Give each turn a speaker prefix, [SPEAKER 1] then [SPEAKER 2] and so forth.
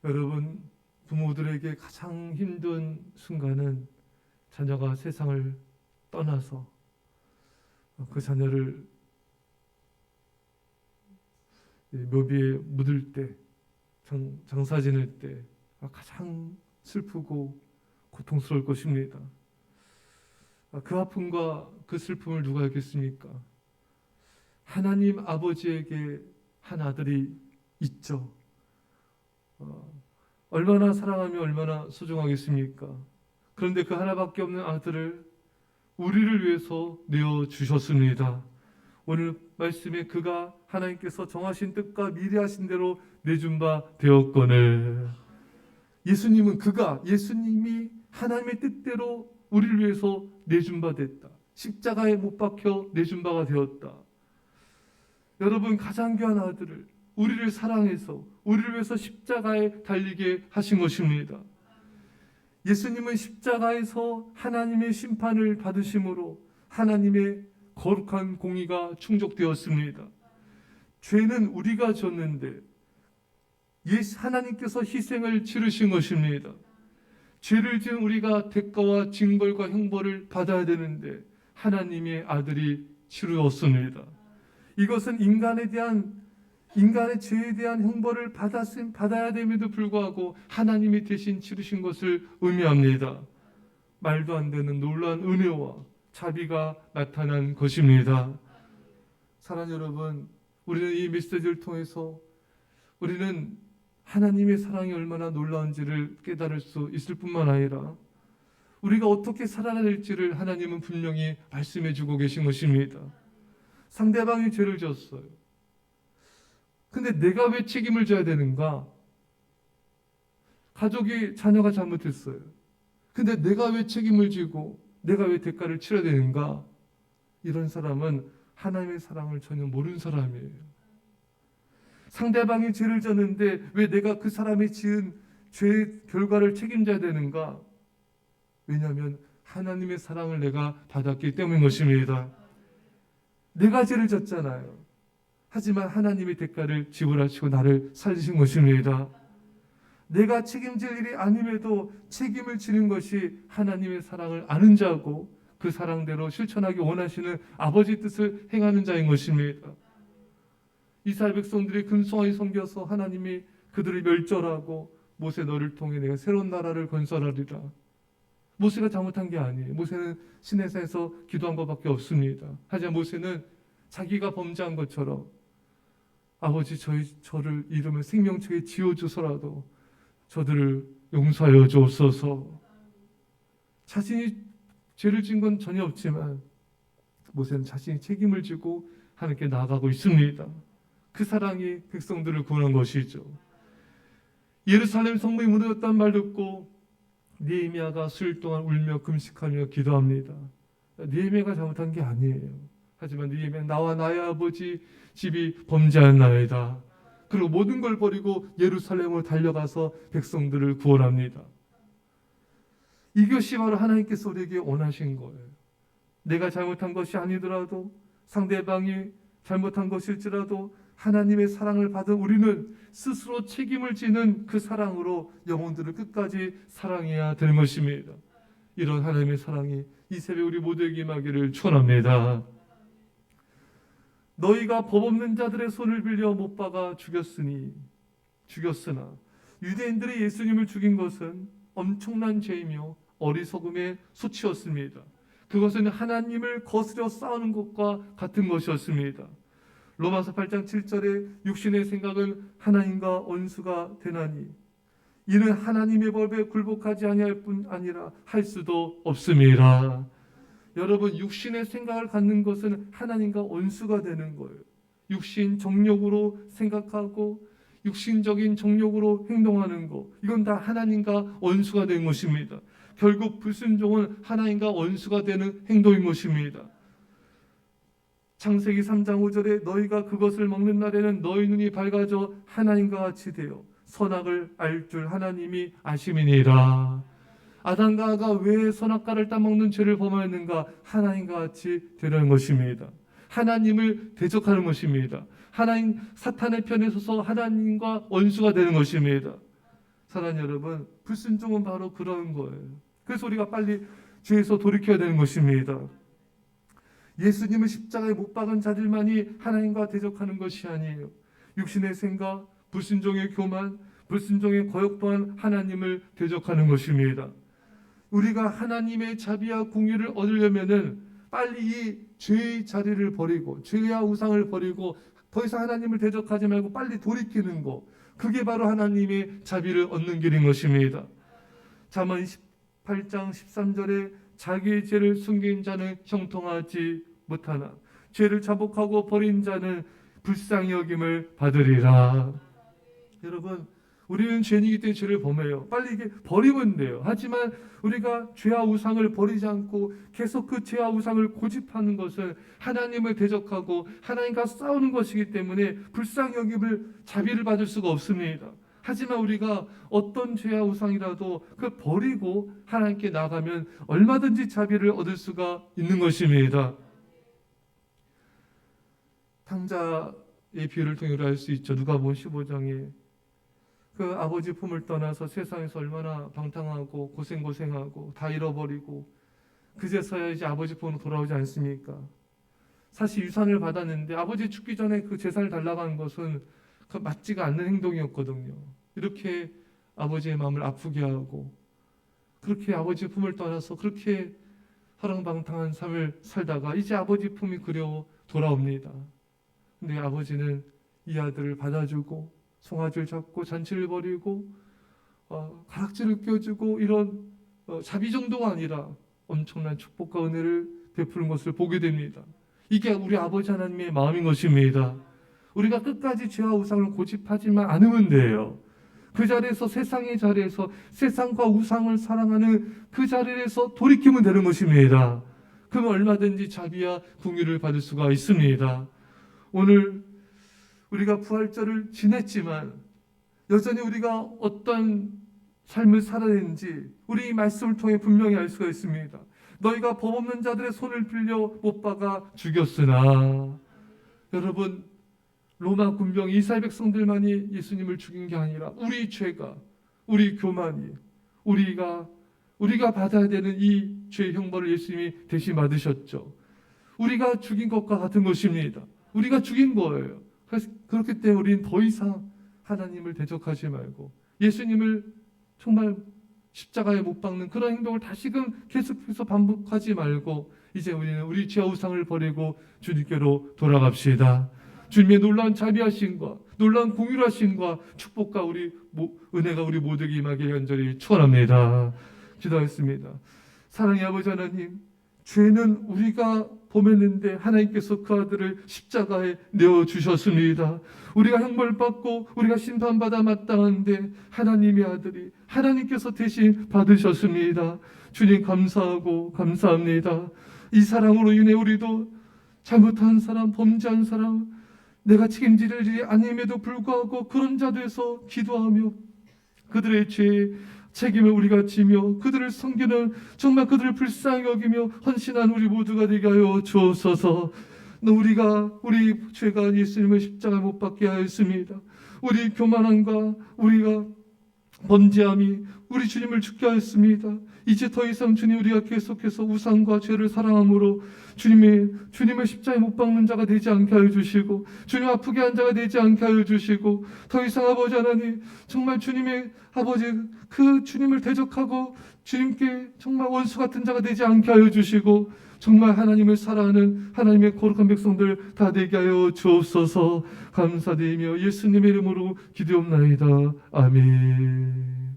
[SPEAKER 1] 여러분, 부모들에게 가장 힘든 순간은 자녀가 세상을 떠나서 그 자녀를 묘비에 묻을 때, 장사 지낼 때 가장 슬프고 고통스러울 것입니다. 그 아픔과 그 슬픔을 누가 알겠습니까? 하나님 아버지에게 한 아들이 있죠. 얼마나 사랑하며 얼마나 소중하겠습니까? 그런데 그 하나밖에 없는 아들을 우리를 위해서 내어주셨습니다. 오늘 말씀에 그가 하나님께서 정하신 뜻과 미래하신 대로 내준 바 되었거늘. 예수님이 하나님의 뜻대로 우리를 위해서 내준 바 됐다. 십자가에 못 박혀 내준 바가 되었다. 여러분, 가장 귀한 아들을 우리를 사랑해서 우리를 위해서 십자가에 달리게 하신 것입니다. 예수님은 십자가에서 하나님의 심판을 받으심으로 하나님의 거룩한 공의가 충족되었습니다. 죄는 우리가 졌는데 하나님께서 희생을 치르신 것입니다. 죄를 지은 우리가 대가와 징벌과 형벌을 받아야 되는데 하나님의 아들이 치루었습니다. 이것은 인간의 죄에 대한 형벌을 받아야 됨에도 불구하고 하나님이 대신 치르신 것을 의미합니다. 말도 안 되는 놀라운 은혜와 자비가 나타난 것입니다. 사랑하는 여러분, 우리는 이 메시지를 통해서 우리는 하나님의 사랑이 얼마나 놀라운지를 깨달을 수 있을 뿐만 아니라 우리가 어떻게 살아야 될지를 하나님은 분명히 말씀해 주고 계신 것입니다. 상대방이 죄를 지었어요. 근데 내가 왜 책임을 져야 되는가? 자녀가 잘못했어요. 근데 내가 왜 책임을 지고 내가 왜 대가를 치러야 되는가? 이런 사람은 하나님의 사랑을 전혀 모르는 사람이에요. 상대방이 죄를 졌는데 왜 내가 그 사람이 지은 죄의 결과를 책임져야 되는가? 왜냐하면 하나님의 사랑을 내가 받았기 때문인 것입니다. 내가 죄를 졌잖아요. 하지만 하나님의 대가를 지불하시고 나를 살리신 것입니다. 내가 책임질 일이 아님에도 책임을 지는 것이 하나님의 사랑을 아는 자고 그 사랑대로 실천하기 원하시는 아버지 뜻을 행하는 자인 것입니다. 이스라엘 백성들이 근성하게 섬겨서 하나님이 그들을 멸절하고 모세 너를 통해 내가 새로운 나라를 건설하리라. 모세가 잘못한 게 아니에요. 모세는 시내산에서 기도한 것밖에 없습니다. 하지만 모세는 자기가 범죄한 것처럼 아버지 저를 이름을 생명책에 지어주서라도 저들을 용서하여 주옵소서. 자신이 죄를 지은 건 전혀 없지만 모세는 자신이 책임을 지고 하나님께 나아가고 있습니다. 그 사랑이 백성들을 구원한 것이죠. 예루살렘 성문이 무너졌다는 말 듣고 느헤미야가 수일 동안 울며 금식하며 기도합니다. 느헤미야가 잘못한 게 아니에요. 하지만 느헤미야 나와 나의 아버지 집이 범죄하였나이다. 그리고 모든 걸 버리고 예루살렘으로 달려가서 백성들을 구원합니다. 이것이 바로 하나님께서 우리에게 원하신 거예요. 내가 잘못한 것이 아니더라도 상대방이 잘못한 것일지라도 하나님의 사랑을 받은 우리는 스스로 책임을 지는 그 사랑으로 영혼들을 끝까지 사랑해야 되는 것입니다. 이런 하나님의 사랑이 이 새벽 우리 모두에게 임하기를 축원합니다. 너희가 법 없는 자들의 손을 빌려 못 박아 죽였으나 유대인들이 예수님을 죽인 것은 엄청난 죄이며 어리석음의 수치였습니다. 그것은 하나님을 거스려 싸우는 것과 같은 것이었습니다. 로마서 8장 7절에 육신의 생각은 하나님과 원수가 되나니 이는 하나님의 법에 굴복하지 아니할 뿐 아니라 할 수도 없음이라. 여러분, 육신의 생각을 갖는 것은 하나님과 원수가 되는 거예요. 육신 정욕으로 생각하고 육신적인 정욕으로 행동하는 것, 이건 다 하나님과 원수가 된 것입니다. 결국 불순종은 하나님과 원수가 되는 행동인 것입니다. 창세기 3장 5절에 너희가 그것을 먹는 날에는 너희 눈이 밝아져 하나님과 같이 되어 선악을 알 줄 하나님이 아심이니라. 아담과 하와가 왜 선악과를 따먹는 죄를 범하였는가? 하나님과 같이 되려는 것입니다. 하나님을 대적하는 것입니다. 사탄의 편에 서서 하나님과 원수가 되는 것입니다. 사랑하는 여러분, 불순종은 바로 그런 거예요. 그래서 우리가 빨리 죄에서 돌이켜야 되는 것입니다. 예수님을 십자가에 못 박은 자들만이 하나님과 대적하는 것이 아니에요. 육신의 생각, 불순종의 교만, 불순종의 거역 또한 하나님을 대적하는 것입니다. 우리가 하나님의 자비와 공의를 얻으려면은 빨리 이 죄의 자리를 버리고 죄와 우상을 버리고 더 이상 하나님을 대적하지 말고 빨리 돌이키는 것, 그게 바로 하나님의 자비를 얻는 길인 것입니다. 잠언 28장 13절에 자기의 죄를 숨긴 자는 형통하지 못하나 죄를 자복하고 버린 자는 불쌍히 여김을 받으리라. 여러분, 우리는 죄인이기 때문에 죄를 범해요. 빨리 이게 버리면 돼요. 하지만 우리가 죄와 우상을 버리지 않고 계속 그 죄와 우상을 고집하는 것은 하나님을 대적하고 하나님과 싸우는 것이기 때문에 불쌍히 여김을 자비를 받을 수가 없습니다. 하지만 우리가 어떤 죄와 우상이라도 그 버리고 하나님께 나가면 얼마든지 자비를 얻을 수가 있는 것입니다. 탕자의 비유를 통해 알 수 있죠. 누가복음 15장에 그 아버지 품을 떠나서 세상에서 얼마나 방탕하고 고생하고 다 잃어버리고 그제서야 이제 아버지 품으로 돌아오지 않습니까? 사실 유산을 받았는데 아버지 죽기 전에 그 재산을 달라고 하는 것은 맞지가 않는 행동이었거든요. 이렇게 아버지의 마음을 아프게 하고 그렇게 아버지 품을 떠나서 그렇게 허랑방탕한 삶을 살다가 이제 아버지 품이 그리워 돌아옵니다. 근데 아버지는 이 아들을 받아주고 송아지를 잡고 잔치를 벌이고 가락지를 껴주고 이런 자비 정도가 아니라 엄청난 축복과 은혜를 베푸는 것을 보게 됩니다. 이게 우리 아버지 하나님의 마음인 것입니다. 우리가 끝까지 죄와 우상을 고집하지만 않으면 돼요. 그 자리에서 세상의 자리에서 세상과 우상을 사랑하는 그 자리에서 돌이키면 되는 것입니다. 그러면 얼마든지 자비와 긍휼을 받을 수가 있습니다. 오늘 우리가 부활절을 지냈지만 여전히 우리가 어떤 삶을 살아야 되는지 우리 이 말씀을 통해 분명히 알 수가 있습니다. 너희가 법 없는 자들의 손을 빌려 못 박아 죽였으나, 여러분, 로마 군병 이스라엘 백성들만이 예수님을 죽인 게 아니라 우리 죄가, 우리 교만이, 우리가 받아야 되는 이 죄의 형벌을 예수님이 대신 받으셨죠. 우리가 죽인 것과 같은 것입니다. 우리가 죽인 거예요. 그렇기 때문에 우리는 더 이상 하나님을 대적하지 말고 예수님을 정말 십자가에 못 박는 그런 행동을 다시금 계속해서 반복하지 말고 이제 우리는 우리 죄와 우상을 버리고 주님께로 돌아갑시다. 주님의 놀라운 자비하심과 놀라운 공유하심과 축복과 우리 은혜가 우리 모두에게 임하길 간절히 축원합니다. 기도하겠습니다. 사랑의 아버지 하나님, 죄는 우리가 범했는데 하나님께서 그 아들을 십자가에 내어주셨습니다. 우리가 형벌받고 우리가 심판받아 마땅한데 하나님의 아들이 하나님께서 대신 받으셨습니다. 주님 감사하고 감사합니다. 이 사랑으로 인해 우리도 잘못한 사람, 범죄한 사람, 내가 책임질 일이 아님에도 불구하고 그런 자들에서 기도하며 그들의 죄에 책임을 우리가 지며 그들을 섬기는, 정말 그들을 불쌍히 여기며 헌신한 우리 모두가 되게 하여 주옵소서. 우리 죄가 예수님을 십자가에 못 박게 하였습니다. 우리 교만함과 우리가 범죄함이 우리 주님을 죽게 하였습니다. 이제 더 이상 주님, 우리가 계속해서 우상과 죄를 사랑함으로 주님의 십자가에 못 박는 자가 되지 않게 하여 주시고 주님 아프게 한 자가 되지 않게 하여 주시고 더 이상 아버지 하나님, 정말 주님의 아버지 그 주님을 대적하고 주님께 정말 원수 같은 자가 되지 않게 하여 주시고 정말 하나님을 사랑하는 하나님의 거룩한 백성들 다 되게 하여 주옵소서. 감사드리며 예수님의 이름으로 기도옵나이다. 아멘.